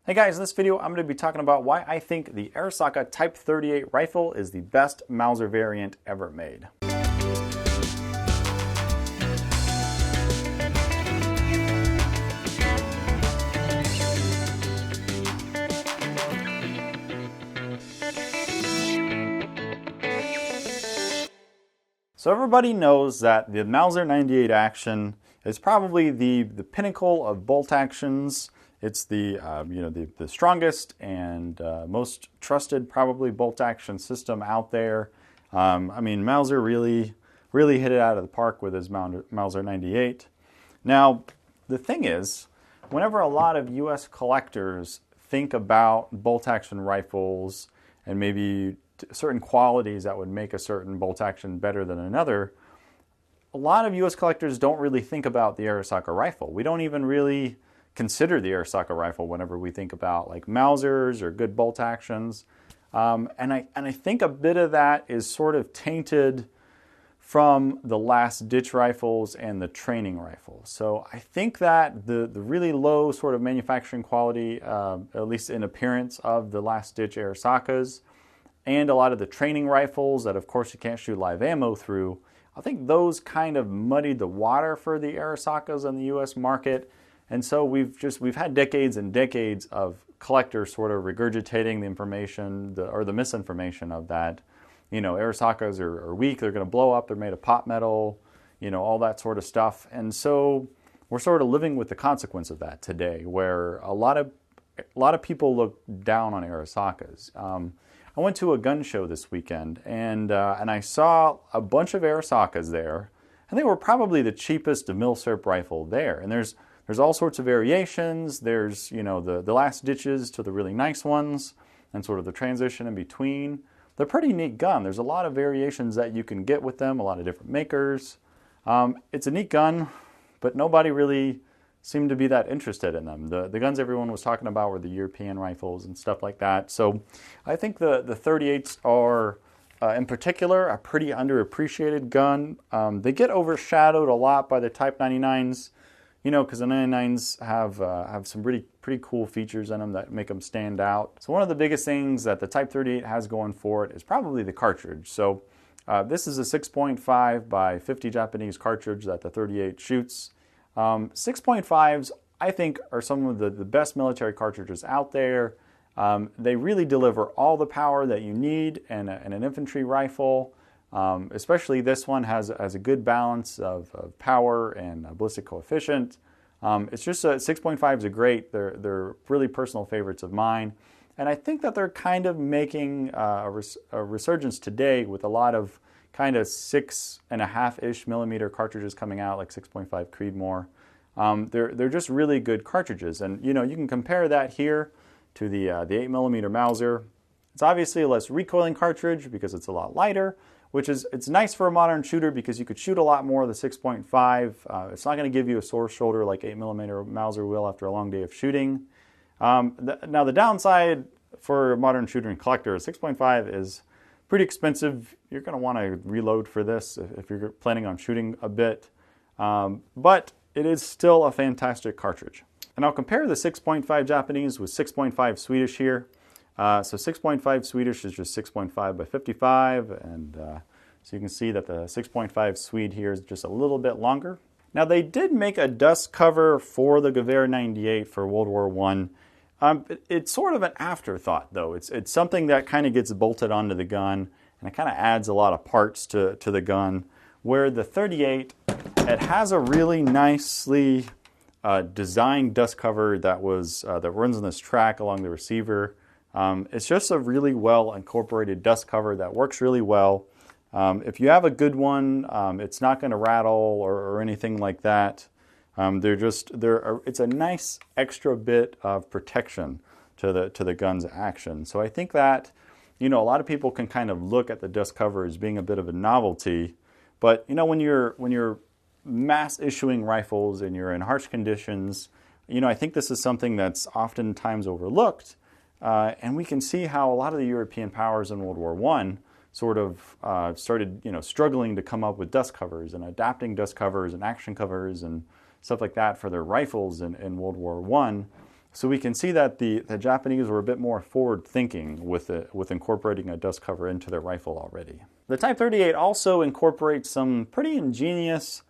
Hey guys, in this video I'm going to be talking about why I think the Arisaka Type 38 rifle is the best Mauser variant ever made. So everybody knows that the Mauser 98 action is probably the pinnacle of bolt actions. It's the the strongest and most trusted probably bolt action system out there. I mean, Mauser really hit it out of the park with his Mauser 98. Now, the thing is, whenever a lot of U.S. collectors think about bolt action rifles and maybe certain qualities that would make a certain bolt action better than another, a lot of U.S. collectors don't really think about the Arisaka rifle. We don't even really consider the Arisaka rifle whenever we think about like Mausers or good bolt actions. And I think a bit of that is sort of tainted from the last ditch rifles and the training rifles. So I think that the really low sort of manufacturing quality, at least in appearance, of the last ditch Arisakas, and a lot of the training rifles that of course you can't shoot live ammo through, I think those kind of muddied the water for the Arisakas in the US market. And so we've had decades and decades of collectors sort of regurgitating the information or the misinformation of that. You know, Arisakas are weak, they're going to blow up, they're made of pot metal, you know, all that sort of stuff. And so we're sort of living with the consequence of that today, where a lot of people look down on Arisakas. I went to a gun show this weekend, and I saw a bunch of Arisakas there, and they were probably the cheapest milsurp rifle there. And there's all sorts of variations. There's, you know, the last ditches to the really nice ones and sort of the transition in between. They're pretty neat gun. There's a lot of variations that you can get with them, a lot of different makers. It's a neat gun, but nobody really seemed to be that interested in them. The guns everyone was talking about were the European rifles and stuff like that. So I think the 38s are, in particular, a pretty underappreciated gun. They get overshadowed a lot by the Type 99s. You know, because the 99s have some pretty cool features in them that make them stand out. So one of the biggest things that the Type 38 has going for it is probably the cartridge. So this is a 6.5 by 50 Japanese cartridge that the 38 shoots. 6.5s, I think, are some of the best military cartridges out there. They really deliver all the power that you need in an infantry rifle. Especially this one has a good balance of power and ballistic coefficient. It's just 6.5s are great. They're really personal favorites of mine. And I think that they're kind of making a resurgence today with a lot of kind of 6.5-ish millimeter cartridges coming out, like 6.5 Creedmoor. They're just really good cartridges. And you know, you can compare that here to the 8 millimeter Mauser. It's obviously a less recoiling cartridge because it's a lot lighter, which is, it's nice for a modern shooter because you could shoot a lot more of the 6.5. It's not going to give you a sore shoulder like 8mm Mauser will after a long day of shooting. Now the downside for a modern shooter and collector, 6.5 is pretty expensive. You're going to want to reload for this if you're planning on shooting a bit. But it is still a fantastic cartridge. And I'll compare the 6.5 Japanese with 6.5 Swedish here. So 6.5 Swedish is just 6.5 by 55, and so you can see that the 6.5 Swede here is just a little bit longer. Now they did make a dust cover for the Gewehr 98 for World War I. It's sort of an afterthought though. It's something that kind of gets bolted onto the gun, and it kind of adds a lot of parts to the gun. Where the 38, it has a really nicely designed dust cover that runs on this track along the receiver. It's just a really well incorporated dust cover that works really well. If you have a good one, it's not going to rattle or anything like that. It's a nice extra bit of protection to the gun's action. So I think that, you know, a lot of people can kind of look at the dust cover as being a bit of a novelty, but you know, when you're mass issuing rifles and you're in harsh conditions, you know, I think this is something that's oftentimes overlooked. And we can see how a lot of the European powers in World War I sort of started, you know, struggling to come up with dust covers and adapting dust covers and action covers and stuff like that for their rifles in World War I. So we can see that the Japanese were a bit more forward-thinking with incorporating a dust cover into their rifle already. The Type 38 also incorporates some pretty ingenious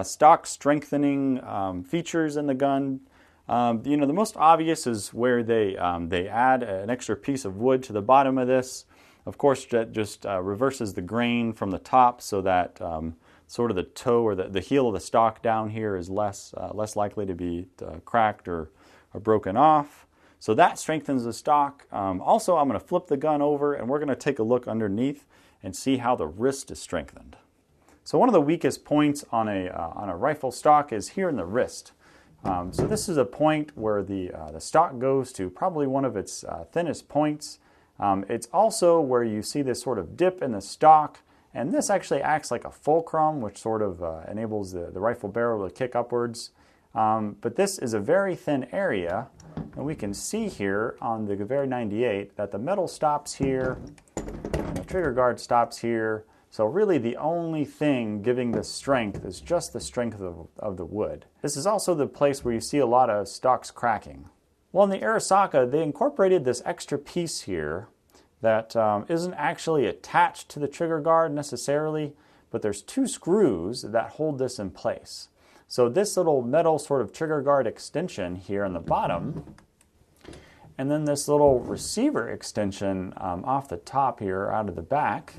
stock strengthening features in the gun. The most obvious is where they add an extra piece of wood to the bottom of this. Of course, that just reverses the grain from the top so that sort of the toe or the heel of the stock down here is less likely to be cracked or broken off. So that strengthens the stock. Also, I'm going to flip the gun over and we're going to take a look underneath and see how the wrist is strengthened. So one of the weakest points on a rifle stock is here in the wrist. So this is a point where the stock goes to probably one of its thinnest points. It's also where you see this sort of dip in the stock, and this actually acts like a fulcrum, which sort of enables the rifle barrel to kick upwards. But this is a very thin area, and we can see here on the Gewehr 98 that the metal stops here, and the trigger guard stops here. So really the only thing giving this strength is just the strength of the wood. This is also the place where you see a lot of stocks cracking. Well, in the Arisaka, they incorporated this extra piece here that isn't actually attached to the trigger guard necessarily, but there's two screws that hold this in place. So this little metal sort of trigger guard extension here on the bottom, and then this little receiver extension off the top here out of the back,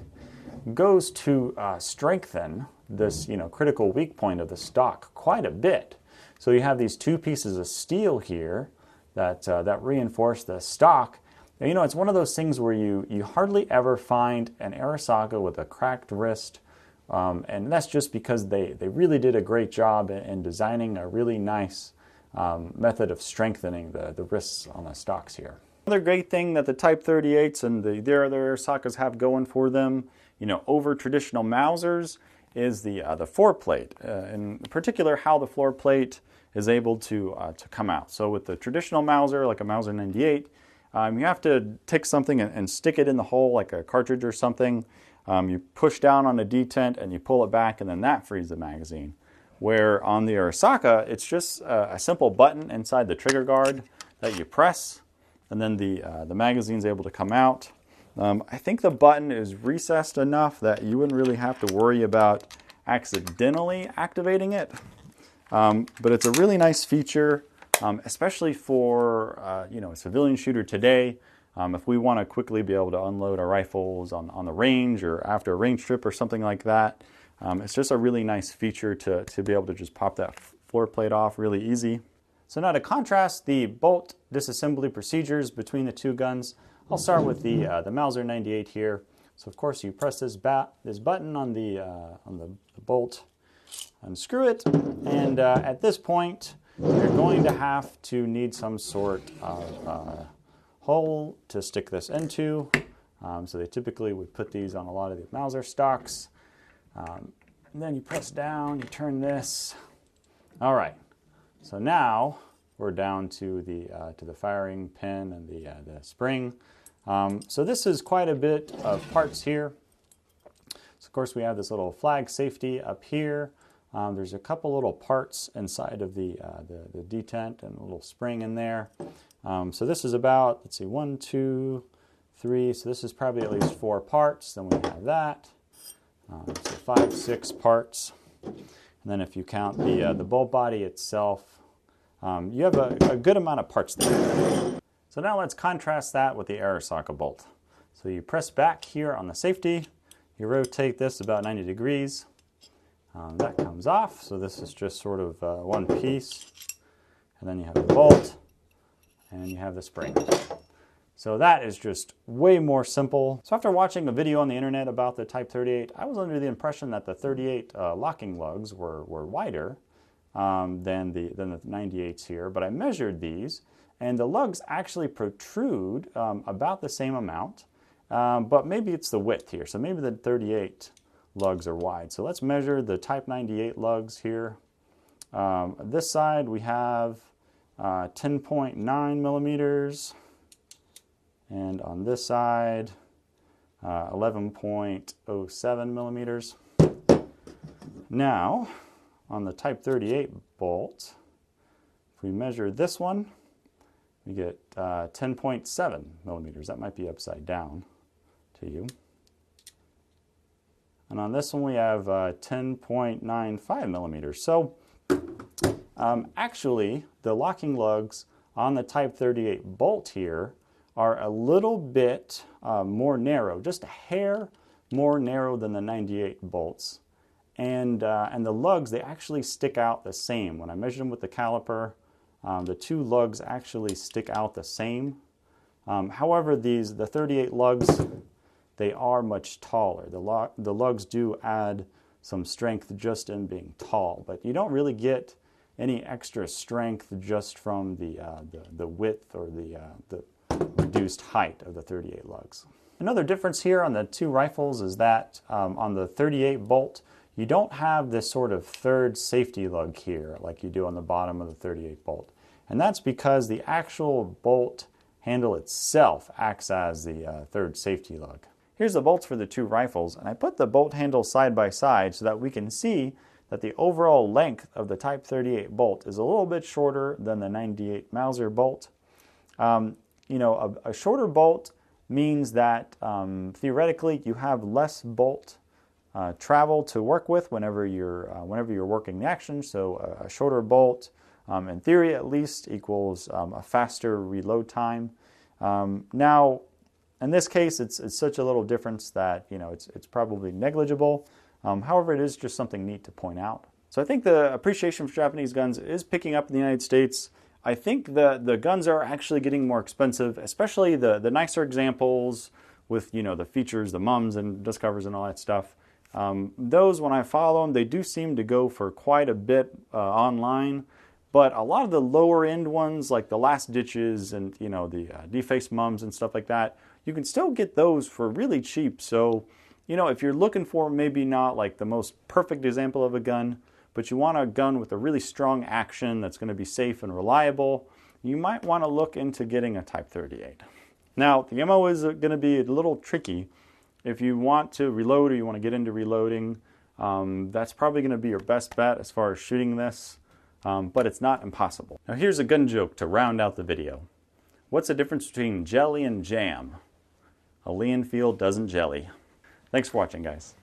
goes to strengthen this critical weak point of the stock quite a bit. So you have these two pieces of steel here that reinforce the stock. And, it's one of those things where you hardly ever find an Arisaka with a cracked wrist. And that's just because they really did a great job in designing a really nice method of strengthening the wrists on the stocks here. Another great thing that the Type 38s and the other Arisakas have going for them, over traditional Mausers, is the floor plate. In particular, how the floor plate is able to come out. So with the traditional Mauser, like a Mauser 98, you have to take something and stick it in the hole, like a cartridge or something. You push down on a detent and you pull it back, and then that frees the magazine. Where on the Arisaka, it's just a simple button inside the trigger guard that you press, and then the magazine's able to come out. I think the button is recessed enough that you wouldn't really have to worry about accidentally activating it. But it's a really nice feature, especially for a civilian shooter today. If we want to quickly be able to unload our rifles on the range or after a range trip or something like that, it's just a really nice feature to be able to just pop that floor plate off really easy. So now to contrast the bolt disassembly procedures between the two guns, I'll start with the Mauser 98 here. So of course you press this button on the bolt, unscrew it, and at this point you're going to have to need some sort of hole to stick this into. So they typically would put these on a lot of the Mauser stocks. And then you press down, you turn this. All right, so now we're down to the firing pin and the spring. So this is quite a bit of parts here. So of course we have this little flag safety up here. There's a couple little parts inside of the detent and a little spring in there. So this is about, let's see, 1, 2, 3. So this is probably at least 4 parts. Then we have that. So 5, 6 parts. And then if you count the bolt body itself, you have a good amount of parts there. So now let's contrast that with the Arisaka bolt. So you press back here on the safety, you rotate this about 90 degrees, that comes off, so this is just sort of one piece, and then you have the bolt, and you have the spring. So that is just way more simple. So after watching a video on the internet about the Type 38, I was under the impression that the 38 locking lugs were wider than the 98s here, but I measured these, and the lugs actually protrude about the same amount, but maybe it's the width here. So maybe the 38 lugs are wide. So let's measure the Type 98 lugs here. This side we have 10.9 millimeters, and on this side 11.07 millimeters. Now on the Type 38 bolt, if we measure this one, we get 10.7 millimeters. That might be upside down to you. And on this one we have 10.95 millimeters. So actually the locking lugs on the Type 38 bolt here are a little bit more narrow, just a hair more narrow than the 98 bolts. And the lugs, they actually stick out the same. When I measured them with the caliper, the two lugs actually stick out the same. However, the 38 lugs, they are much taller. The lugs do add some strength just in being tall, but you don't really get any extra strength just from the width or the reduced height of the 38 lugs. Another difference here on the two rifles is that on the 38 bolt, you don't have this sort of third safety lug here like you do on the bottom of the 38 bolt. And that's because the actual bolt handle itself acts as the third safety lug. Here's the bolts for the two rifles, and I put the bolt handles side by side so that we can see that the overall length of the Type 38 bolt is a little bit shorter than the 98 Mauser bolt. You know, a shorter bolt means that theoretically you have less bolt travel to work with whenever you're working the action. So a shorter bolt, in theory at least, equals a faster reload time. Now, in this case, it's such a little difference that it's probably negligible. However, it is just something neat to point out. So I think the appreciation for Japanese guns is picking up in the United States. I think the guns are actually getting more expensive, especially the nicer examples with the features, the mums and dust covers and all that stuff. Those, when I follow them, they do seem to go for quite a bit online. But a lot of the lower end ones, like the Last Ditches and the defaced mums and stuff like that, you can still get those for really cheap. So if you're looking for maybe not like the most perfect example of a gun, but you want a gun with a really strong action that's going to be safe and reliable, you might want to look into getting a Type 38. Now, the ammo is going to be a little tricky. If you want to reload or you want to get into reloading, that's probably going to be your best bet as far as shooting this, but it's not impossible. Now here's a gun joke to round out the video. What's the difference between jelly and jam? A Lee Enfield doesn't jelly. Thanks for watching, guys.